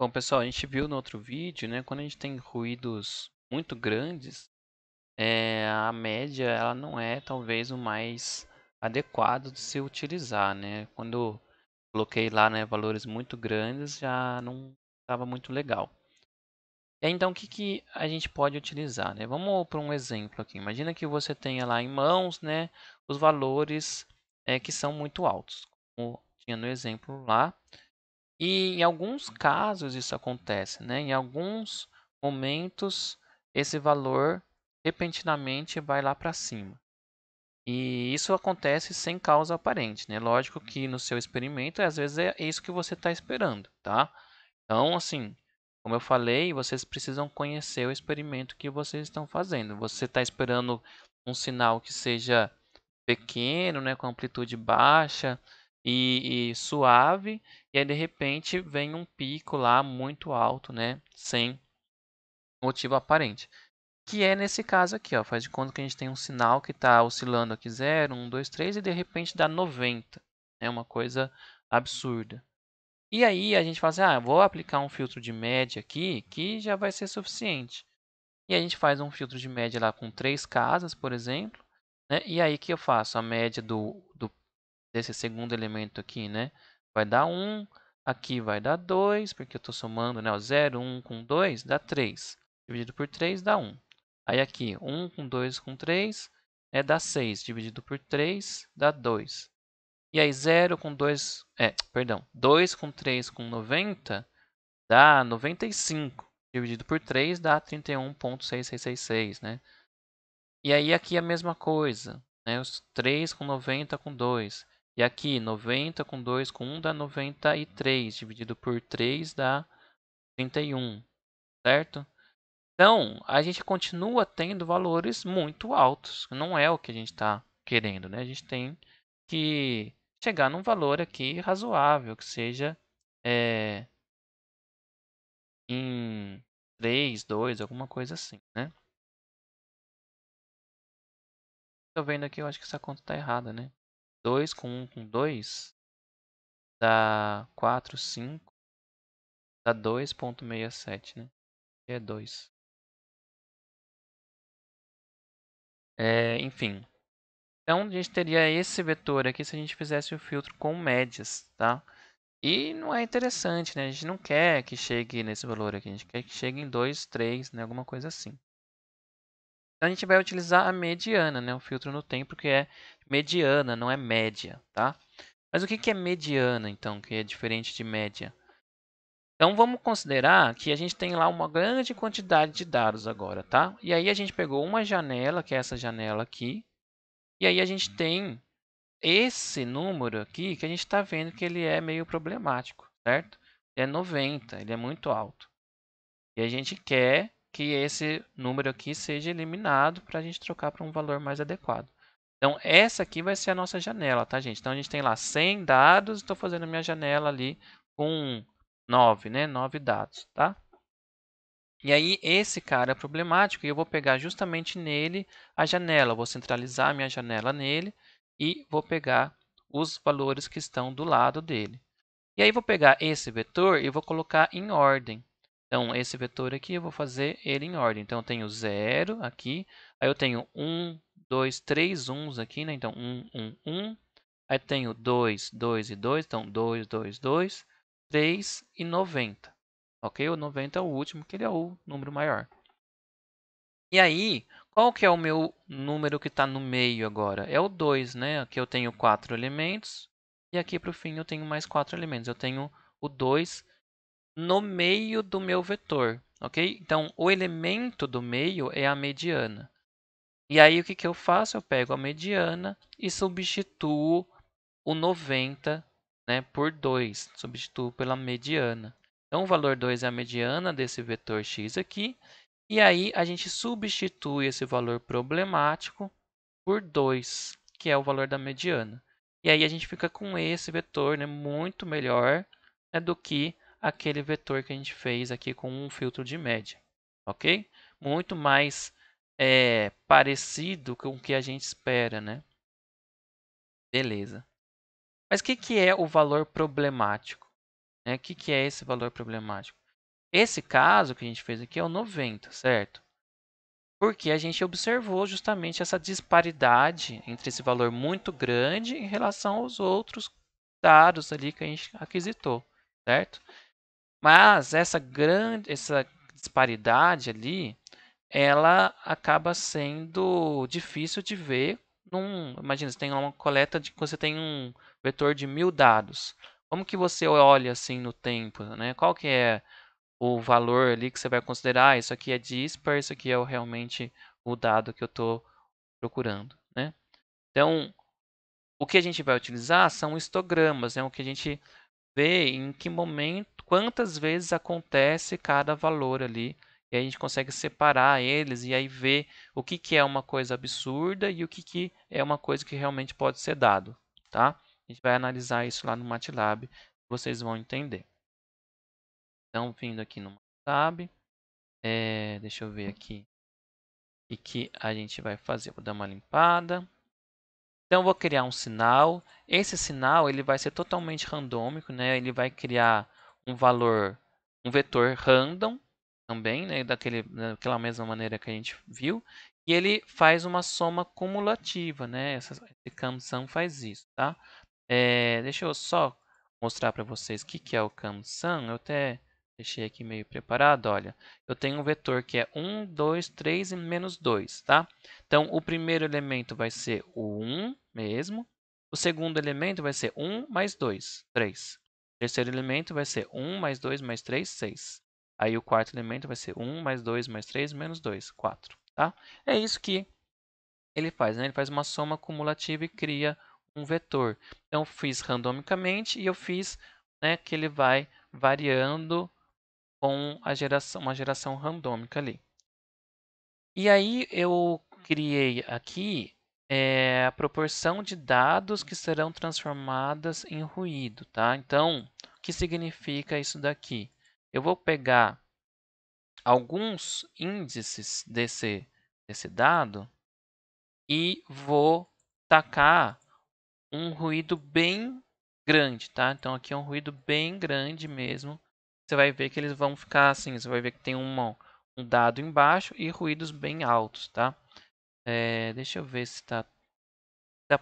Bom, pessoal, a gente viu no outro vídeo, né, quando a gente tem ruídos muito grandes, a média ela não é talvez o mais adequado de se utilizar, né? Quando eu coloquei lá, né, valores muito grandes, já não estava muito legal. E aí, então, o que, que a gente pode utilizar, né? Vamos para um exemplo aqui. Imagina que você tenha lá em mãos, né, os valores que são muito altos, como tinha no exemplo lá. E em alguns casos isso acontece, né? Em alguns momentos esse valor repentinamente vai lá para cima. E isso acontece sem causa aparente, né? Lógico que no seu experimento, às vezes é isso que você está esperando, tá? Então, assim, como eu falei, vocês precisam conhecer o experimento que vocês estão fazendo. Você está esperando um sinal que seja pequeno, né, com amplitude baixa e suave, e aí de repente vem um pico lá muito alto, né, sem motivo aparente. Que é nesse caso aqui, ó, faz de conta que a gente tem um sinal que está oscilando aqui 0, 1, 2, 3 e de repente dá 90. É uma coisa absurda. E aí a gente fala assim, vou aplicar um filtro de média aqui que já vai ser suficiente. E a gente faz um filtro de média lá com 3 casas, por exemplo, né? E aí que eu faço a média desse segundo elemento aqui, né? Vai dar 1, aqui vai dar 2, porque eu estou somando, né? O 0, 1 com 2 dá 3. Dividido por 3 dá 1. Aí aqui, 1 com 2 com 3 dá 6. Dividido por 3 dá 2. E aí 0 com 2, perdão, 2 com 3 com 90 dá 95. Dividido por 3 dá 31,6666, né? E aí aqui a mesma coisa, né? Os 3 com 90 com 2. E aqui 90 com 2 com 1 dá 93. Dividido por 3 dá 31, certo? Então, a gente continua tendo valores muito altos. Não é o que a gente está querendo, né? A gente tem que chegar num valor aqui razoável, que seja é, em 3, 2, alguma coisa assim, né? Tô vendo aqui, eu acho que essa conta está errada, né? 2 com 1 com 2 dá 4, 5, dá 2,67, né? Que é 2. Enfim. Então, a gente teria esse vetor aqui se a gente fizesse o filtro com médias, tá? E não é interessante, né? A gente não quer que chegue nesse valor aqui. A gente quer que chegue em 2, 3, né? Alguma coisa assim. Então, a gente vai utilizar a mediana, né? O filtro no tempo, que é mediana, não é média, tá? Mas o que é mediana, então, que é diferente de média? Então vamos considerar que a gente tem lá uma grande quantidade de dados agora, tá? E aí a gente pegou uma janela, que é essa janela aqui, e aí a gente tem esse número aqui que a gente está vendo que ele é meio problemático, certo? Ele é 90, ele é muito alto. E a gente quer que esse número aqui seja eliminado para a gente trocar para um valor mais adequado. Então essa aqui vai ser a nossa janela, tá, gente? Então a gente tem lá 100 dados, estou fazendo a minha janela ali com 9, né? 9 dados, tá? E aí esse cara é problemático e eu vou pegar justamente nele a janela. Eu vou centralizar a minha janela nele e vou pegar os valores que estão do lado dele. E aí vou pegar esse vetor e vou colocar em ordem. Então esse vetor aqui eu vou fazer ele em ordem. Então eu tenho 0 aqui, aí eu tenho 1, 2, 3 uns aqui, né? Então 1, 1, 1. Aí tenho 2, 2 e 2, então 2, 2, 2, 3 e 90. Ok? O 90 é o último, que ele é o número maior. E aí, qual que é o meu número que está no meio agora? É o 2, né? Aqui eu tenho 4 elementos. E aqui para o fim eu tenho mais 4 elementos. Eu tenho o 2 no meio do meu vetor. Ok? Então, o elemento do meio é a mediana. E aí, o que, que eu faço? Eu pego a mediana e substituo o 90, né, por 2. Substituo pela mediana. Então, o valor 2 é a mediana desse vetor x aqui. E aí, a gente substitui esse valor problemático por 2, que é o valor da mediana. E aí, a gente fica com esse vetor, né, muito melhor, né, do que aquele vetor que a gente fez aqui com um filtro de média. Ok? Muito mais parecido com o que a gente espera, né? Beleza. Mas o que é o valor problemático? O que é esse valor problemático? Esse caso que a gente fez aqui é o 90, certo? Porque a gente observou justamente essa disparidade entre esse valor muito grande em relação aos outros dados ali que a gente aquisitou, certo? Mas essa disparidade ali, ela acaba sendo difícil de ver imagina, você tem uma coleta de você tem um vetor de 1000 dados. Como que você olha assim no tempo, né? Qual que é o valor ali que você vai considerar? Isso aqui é dispar, isso aqui é realmente o dado que eu estou procurando, né? Então, o que a gente vai utilizar são histogramas, né? O que a gente vê em que momento, quantas vezes acontece cada valor ali. E aí a gente consegue separar eles e aí ver o que, que é uma coisa absurda e o que, que é uma coisa que realmente pode ser dado, tá? A gente vai analisar isso lá no MATLAB, vocês vão entender. Então, vindo aqui no MATLAB, deixa eu ver aqui o que a gente vai fazer. Vou dar uma limpada. Então, eu vou criar um sinal. Esse sinal ele vai ser totalmente randômico, né? Ele vai criar um valor, um vetor random também, né? Daquela mesma maneira que a gente viu. E ele faz uma soma cumulativa, né? Esse CumSum faz isso, tá? Deixa eu só mostrar para vocês o que é o CumSum. Eu até deixei aqui meio preparado. Olha, eu tenho um vetor que é 1, 2, 3 e menos 2, tá? Então, o primeiro elemento vai ser o 1 mesmo. O segundo elemento vai ser 1 mais 2, 3. O terceiro elemento vai ser 1 mais 2 mais 3, 6. Aí o quarto elemento vai ser 1 mais 2 mais 3 menos 2, 4. Tá? É isso que ele faz, né? Ele faz uma soma cumulativa e cria um vetor. Então, eu fiz randomicamente e eu fiz, né, que ele vai variando com uma geração randômica ali. E aí eu criei aqui a proporção de dados que serão transformadas em ruído, tá? Então, o que significa isso daqui? Eu vou pegar alguns índices desse dado e vou tacar um ruído bem grande, tá? Então aqui é um ruído bem grande mesmo. Você vai ver que eles vão ficar assim, você vai ver que tem um dado embaixo e ruídos bem altos, tá? Deixa eu ver se tá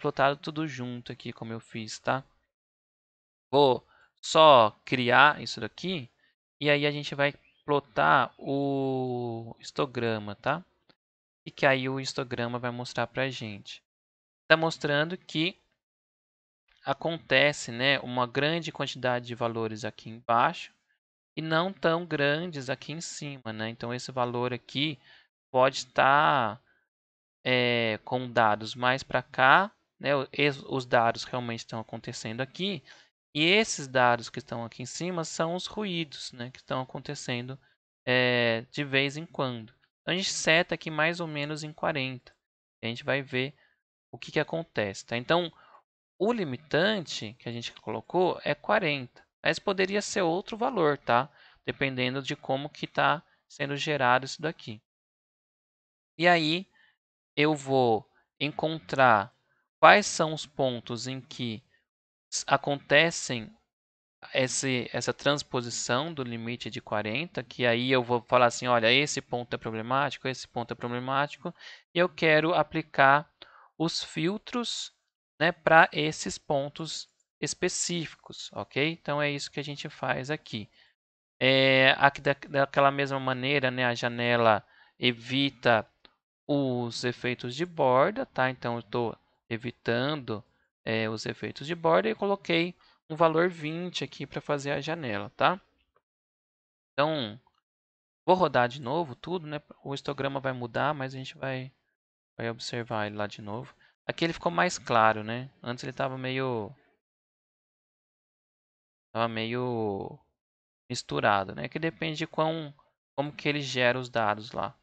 plotado tudo junto aqui, como eu fiz, tá? Vou só criar isso daqui e aí a gente vai plotar o histograma, tá? E que aí o histograma vai mostrar pra gente. Tá mostrando que acontece, né, uma grande quantidade de valores aqui embaixo e não tão grandes aqui em cima, né? Então esse valor aqui pode estar com dados mais para cá, né? Os dados realmente estão acontecendo aqui e esses dados que estão aqui em cima são os ruídos, né, que estão acontecendo de vez em quando. Então a gente seta aqui mais ou menos em 40. A gente vai ver o que acontece, tá? Então o limitante que a gente colocou é 40, mas poderia ser outro valor, tá? Dependendo de como que está sendo gerado isso daqui. E aí eu vou encontrar quais são os pontos em que acontecem essa transposição do limite de 40, que aí eu vou falar assim, olha, esse ponto é problemático, esse ponto é problemático, e eu quero aplicar os filtros, né, para esses pontos específicos, ok? Então é isso que a gente faz aqui. Aqui daquela mesma maneira, né, a janela evita os efeitos de borda, tá? Então eu estou evitando os efeitos de borda e coloquei um valor 20 aqui para fazer a janela, tá? Então vou rodar de novo tudo, né? O histograma vai mudar, mas a gente vai observar ele lá de novo. Aqui ele ficou mais claro, né? Antes ele estava meio misturado, né? Que depende de como que ele gera os dados lá.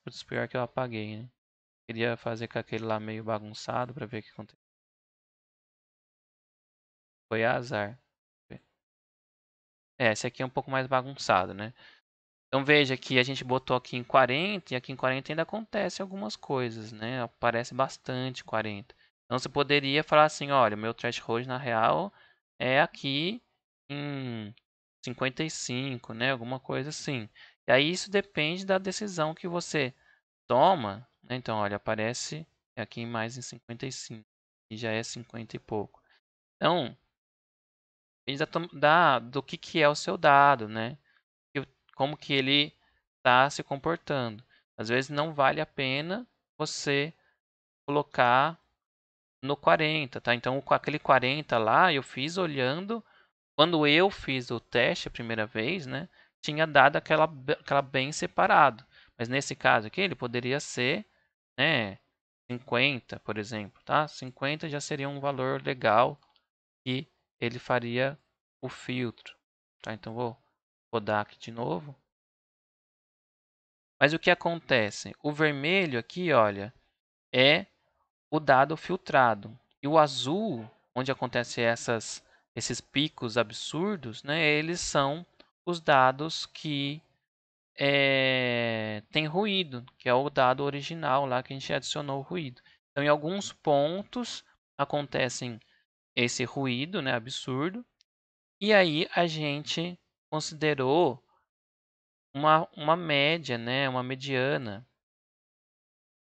Putz, pior que eu apaguei, né? Queria fazer com aquele lá meio bagunçado para ver o que aconteceu. Foi azar. Esse aqui é um pouco mais bagunçado, né? Então veja que a gente botou aqui em 40 e aqui em 40 ainda acontece algumas coisas, né? Aparece bastante 40. Então você poderia falar assim, olha, o meu threshold na real é aqui em 55, né? Alguma coisa assim. E aí isso depende da decisão que você toma, né? Então, olha, aparece aqui mais em 55 e já é 50 e pouco. Então, depende do que é o seu dado, né? Como que ele está se comportando. Às vezes não vale a pena você colocar no 40, tá? Então, com aquele 40 lá, eu fiz olhando. Quando eu fiz o teste a primeira vez, né? Tinha dado aquela bem separado. Mas nesse caso aqui, ele poderia ser, né? 50, por exemplo, tá? 50 já seria um valor legal e ele faria o filtro, tá? Então, vou rodar aqui de novo. Mas o que acontece? O vermelho aqui, olha, é o dado filtrado. E o azul, onde acontecem esses picos absurdos, né, eles são os dados que tem ruído, que é o dado original lá que a gente adicionou o ruído. Então, em alguns pontos acontecem esse ruído, né, absurdo, e aí a gente considerou uma média, né, uma mediana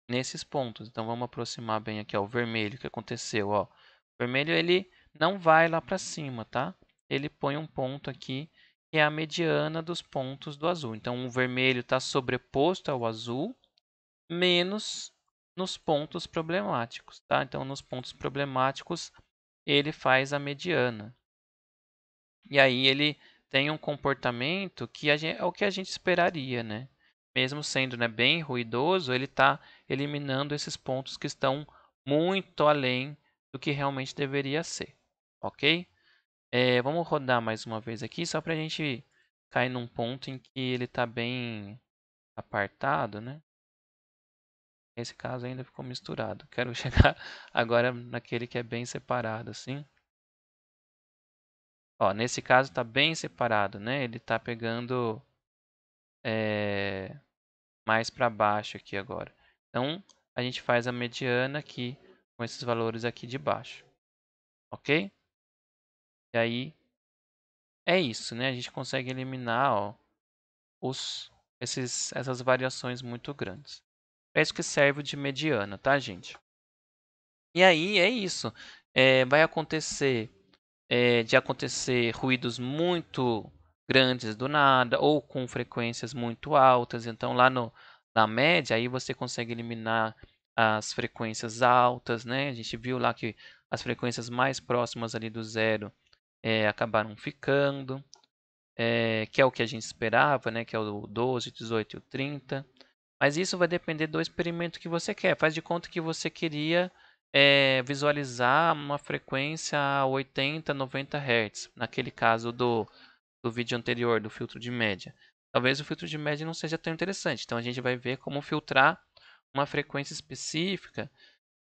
nesses pontos. Então vamos aproximar bem aqui, ó, o vermelho que aconteceu, ó. O vermelho ele não vai lá para cima, tá? Ele põe um ponto aqui que é a mediana dos pontos do azul. Então o vermelho está sobreposto ao azul, menos nos pontos problemáticos, tá? Então nos pontos problemáticos ele faz a mediana. E aí ele tem um comportamento que é o que a gente esperaria, né? Mesmo sendo, né, bem ruidoso, ele está eliminando esses pontos que estão muito além do que realmente deveria ser, ok? Vamos rodar mais uma vez aqui, só para a gente cair num ponto em que ele está bem apartado, né? Nesse caso ainda ficou misturado. Quero chegar agora naquele que é bem separado, assim. Ó, nesse caso está bem separado, né? Ele está pegando mais para baixo aqui agora. Então, a gente faz a mediana aqui com esses valores aqui de baixo, ok? E aí, é isso, né? A gente consegue eliminar, ó, essas variações muito grandes. É isso que serve de mediana, tá, gente? E aí, é isso. Vai acontecer de acontecer ruídos muito grandes do nada ou com frequências muito altas. Então, lá na média, aí você consegue eliminar as frequências altas, né? A gente viu lá que as frequências mais próximas ali do zero acabaram ficando, que é o que a gente esperava, né? Que é o 12, 18 e o 30. Mas isso vai depender do experimento que você quer. Faz de conta que você queria visualizar uma frequência a 80, 90 Hz, naquele caso do vídeo anterior, do filtro de média. Talvez o filtro de média não seja tão interessante. Então a gente vai ver como filtrar uma frequência específica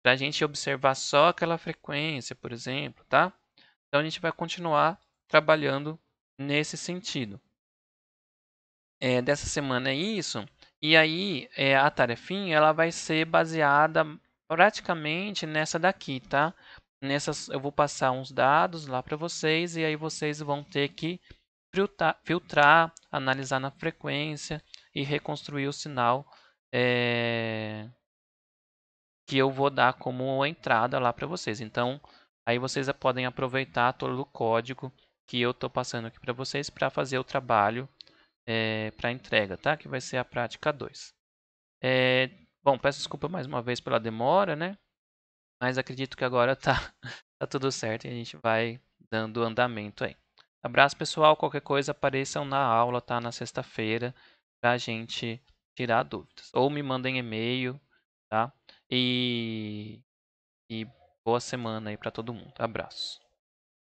para a gente observar só aquela frequência, por exemplo, tá? Então a gente vai continuar trabalhando nesse sentido. Dessa semana é isso. E aí, a tarefinha ela vai ser baseada praticamente nessa daqui, tá? Eu vou passar uns dados lá para vocês e aí vocês vão ter que filtrar, analisar na frequência e reconstruir o sinal que eu vou dar como entrada lá para vocês. Então, aí vocês podem aproveitar todo o código que eu estou passando aqui para vocês para fazer o trabalho para entrega, tá? Que vai ser a prática 2. Bom, peço desculpa mais uma vez pela demora, né? Mas acredito que agora tá tudo certo e a gente vai dando andamento aí. Abraço, pessoal. Qualquer coisa, apareçam na aula, tá? Na sexta-feira, pra gente tirar dúvidas. Ou me mandem e-mail, tá? E boa semana aí para todo mundo. Abraço.